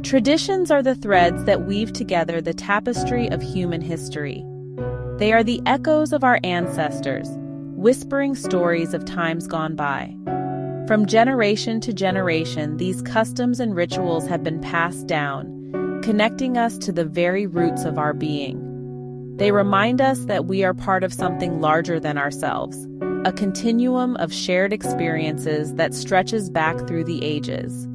Traditions are the threads that weave together the tapestry of human history. They are the echoes of our ancestors, whispering stories of times gone by. From generation to generation, these customs and rituals have been passed down, connecting us to the very roots of our being. They remind us that we are part of something larger than ourselves, a continuum of shared experiences that stretches back through the ages.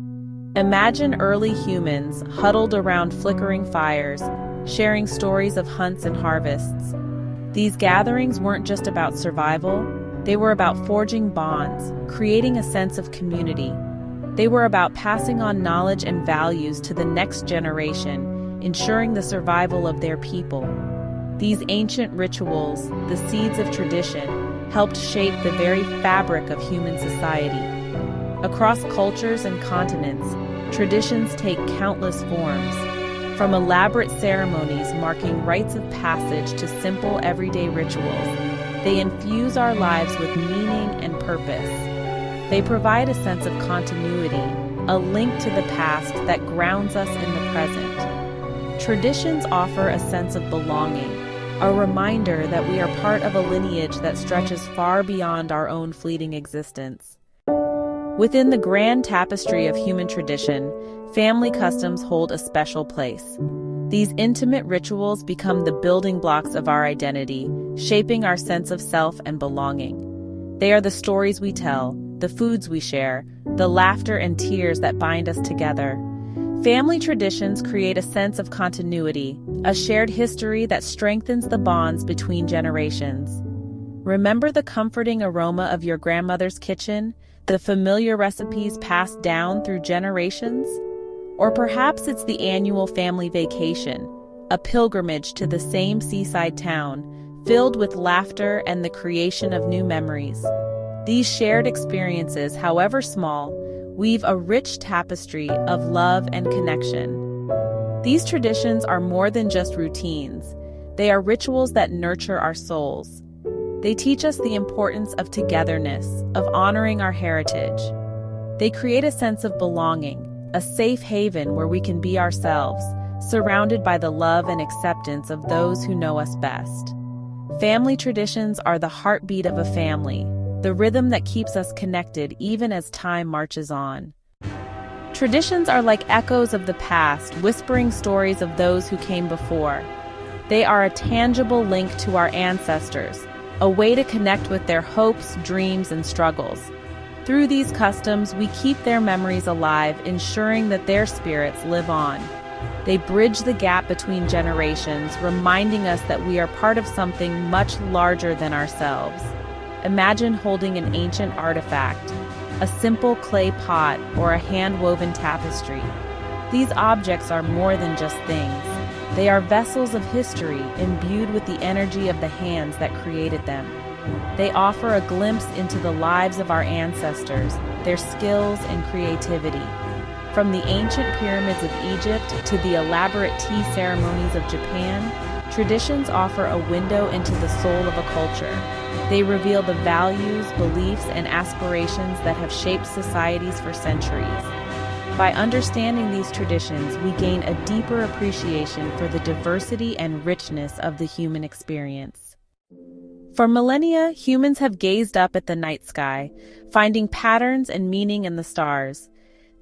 Imagine early humans huddled around flickering fires, sharing stories of hunts and harvests. These gatherings weren't just about survival, they were about forging bonds, creating a sense of community. They were about passing on knowledge and values to the next generation, ensuring the survival of their people. These ancient rituals, the seeds of tradition, helped shape the very fabric of human society. Across cultures and continents, traditions take countless forms. From elaborate ceremonies marking rites of passage to simple everyday rituals, they infuse our lives with meaning and purpose. They provide a sense of continuity, a link to the past that grounds us in the present. Traditions offer a sense of belonging, a reminder that we are part of a lineage that stretches far beyond our own fleeting existence. Within the grand tapestry of human tradition, family customs hold a special place. These intimate rituals become the building blocks of our identity, shaping our sense of self and belonging. They are the stories we tell, the foods we share, the laughter and tears that bind us together. Family traditions create a sense of continuity, a shared history that strengthens the bonds between generations. Remember the comforting aroma of your grandmother's kitchen? The familiar recipes passed down through generations? Or perhaps it's the annual family vacation, a pilgrimage to the same seaside town, filled with laughter and the creation of new memories. These shared experiences, however small, weave a rich tapestry of love and connection. These traditions are more than just routines. They are rituals that nurture our souls. They teach us the importance of togetherness, of honoring our heritage. They create a sense of belonging, a safe haven where we can be ourselves, surrounded by the love and acceptance of those who know us best. Family traditions are the heartbeat of a family, the rhythm that keeps us connected even as time marches on. Traditions are like echoes of the past, whispering stories of those who came before. They are a tangible link to our ancestors, a way to connect with their hopes, dreams, and struggles. Through these customs, we keep their memories alive, ensuring that their spirits live on. They bridge the gap between generations, reminding us that we are part of something much larger than ourselves. Imagine holding an ancient artifact, a simple clay pot or a hand-woven tapestry. These objects are more than just things. They are vessels of history imbued with the energy of the hands that created them. They offer a glimpse into the lives of our ancestors, their skills and creativity. From the ancient pyramids of Egypt to the elaborate tea ceremonies of Japan, traditions offer a window into the soul of a culture. They reveal the values, beliefs, and aspirations that have shaped societies for centuries. By understanding these traditions, we gain a deeper appreciation for the diversity and richness of the human experience. For millennia, humans have gazed up at the night sky, finding patterns and meaning in the stars.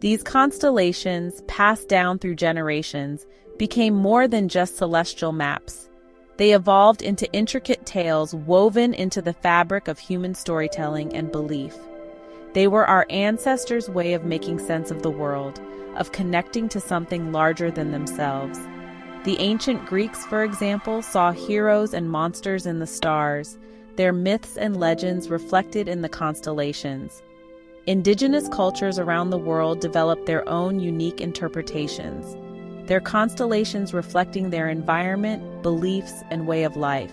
These constellations, passed down through generations, became more than just celestial maps. They evolved into intricate tales woven into the fabric of human storytelling and belief. They were our ancestors' way of making sense of the world, of connecting to something larger than themselves. The ancient Greeks, for example, saw heroes and monsters in the stars, their myths and legends reflected in the constellations. Indigenous cultures around the world developed their own unique interpretations, their constellations reflecting their environment, beliefs, and way of life.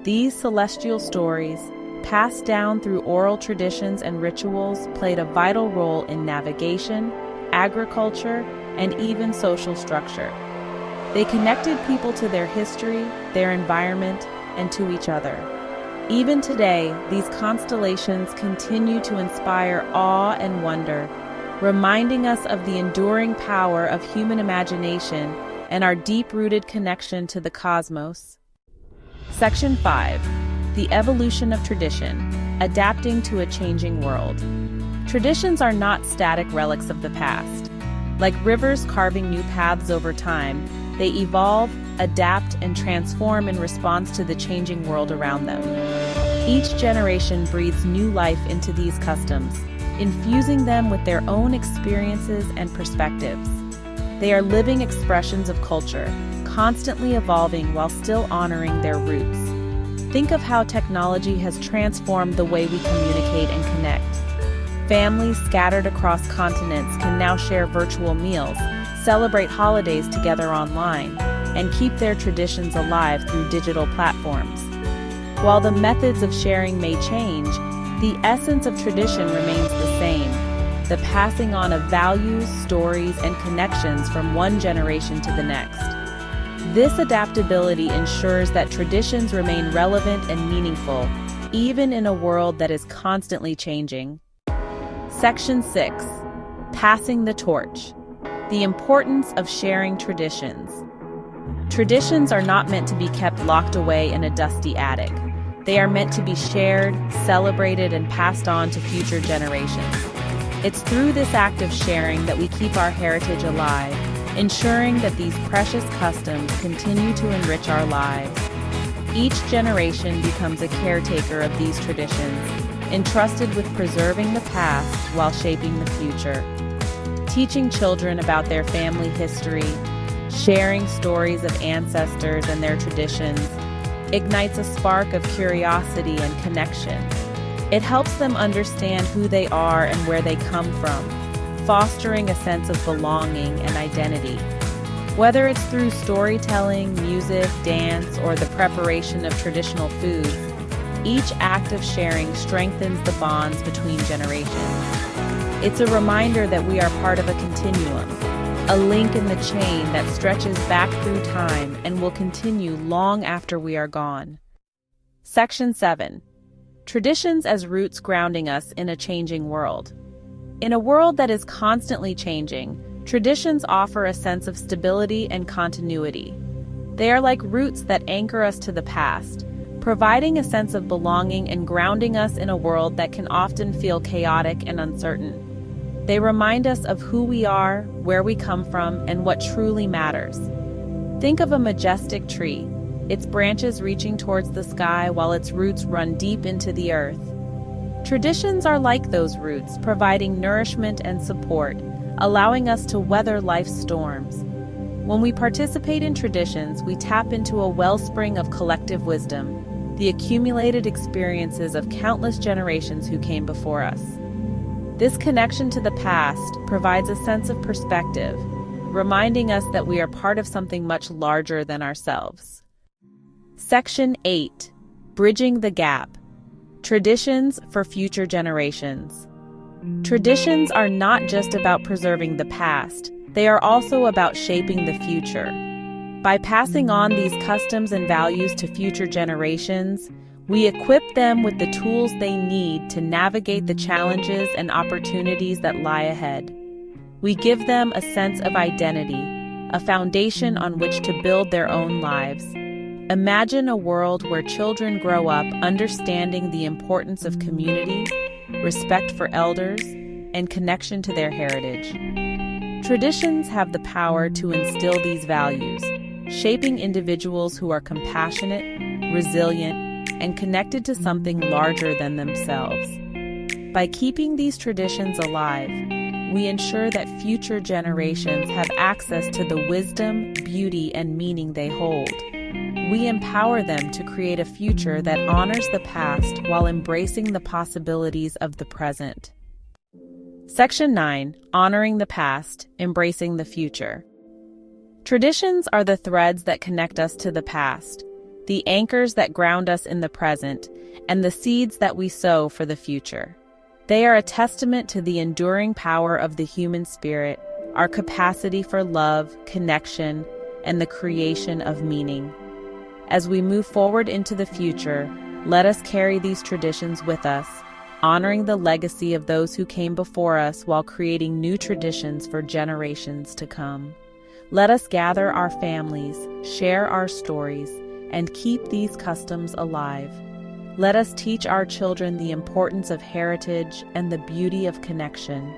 These celestial stories, passed down through oral traditions and rituals, played a vital role in navigation, agriculture, and even social structure. They connected people to their history, their environment, and to each other. Even today, these constellations continue to inspire awe and wonder, reminding us of the enduring power of human imagination and our deep-rooted connection to the cosmos. Section 5. The evolution of tradition, adapting to a changing world. Traditions are not static relics of the past. Like rivers carving new paths over time, they evolve, adapt, and transform in response to the changing world around them. Each generation breathes new life into these customs, infusing them with their own experiences and perspectives. They are living expressions of culture, constantly evolving while still honoring their roots. Think of how technology has transformed the way we communicate and connect. Families scattered across continents can now share virtual meals, celebrate holidays together online, and keep their traditions alive through digital platforms. While the methods of sharing may change, the essence of tradition remains the same, the passing on of values, stories, and connections from one generation to the next. This adaptability ensures that traditions remain relevant and meaningful, even in a world that is constantly changing. Section 6. Passing the torch. The importance of sharing traditions. Traditions are not meant to be kept locked away in a dusty attic. They are meant to be shared, celebrated, and passed on to future generations. It's through this act of sharing that we keep our heritage alive, ensuring that these precious customs continue to enrich our lives. Each generation becomes a caretaker of these traditions, entrusted with preserving the past while shaping the future. Teaching children about their family history, sharing stories of ancestors and their traditions, ignites a spark of curiosity and connection. It helps them understand who they are and where they come from, fostering a sense of belonging and identity. Whether it's through storytelling, music, dance, or the preparation of traditional foods, each act of sharing strengthens the bonds between generations. It's a reminder that we are part of a continuum, a link in the chain that stretches back through time and will continue long after we are gone. Section 7. Traditions as roots grounding us in a changing world. In a world that is constantly changing, traditions offer a sense of stability and continuity. They are like roots that anchor us to the past, providing a sense of belonging and grounding us in a world that can often feel chaotic and uncertain. They remind us of who we are, where we come from, and what truly matters. Think of a majestic tree, its branches reaching towards the sky while its roots run deep into the earth. Traditions are like those roots, providing nourishment and support, allowing us to weather life's storms. When we participate in traditions, we tap into a wellspring of collective wisdom, the accumulated experiences of countless generations who came before us. This connection to the past provides a sense of perspective, reminding us that we are part of something much larger than ourselves. Section 8. Bridging the gap. Traditions for future generations. Traditions are not just about preserving the past, they are also about shaping the future. By passing on these customs and values to future generations, we equip them with the tools they need to navigate the challenges and opportunities that lie ahead. We give them a sense of identity, a foundation on which to build their own lives. Imagine a world where children grow up understanding the importance of community, respect for elders, and connection to their heritage. Traditions have the power to instill these values, shaping individuals who are compassionate, resilient, and connected to something larger than themselves. By keeping these traditions alive, we ensure that future generations have access to the wisdom, beauty, and meaning they hold. We empower them to create a future that honors the past while embracing the possibilities of the present. Section 9. Honoring the past, embracing the future. Traditions are the threads that connect us to the past, the anchors that ground us in the present, and the seeds that we sow for the future. They are a testament to the enduring power of the human spirit, our capacity for love, connection, and the creation of meaning. As we move forward into the future, let us carry these traditions with us, honoring the legacy of those who came before us while creating new traditions for generations to come. Let us gather our families, share our stories, and keep these customs alive. Let us teach our children the importance of heritage and the beauty of connection.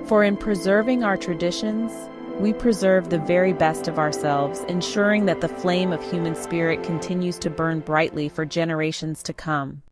For in preserving our traditions, we preserve the very best of ourselves, ensuring that the flame of human spirit continues to burn brightly for generations to come.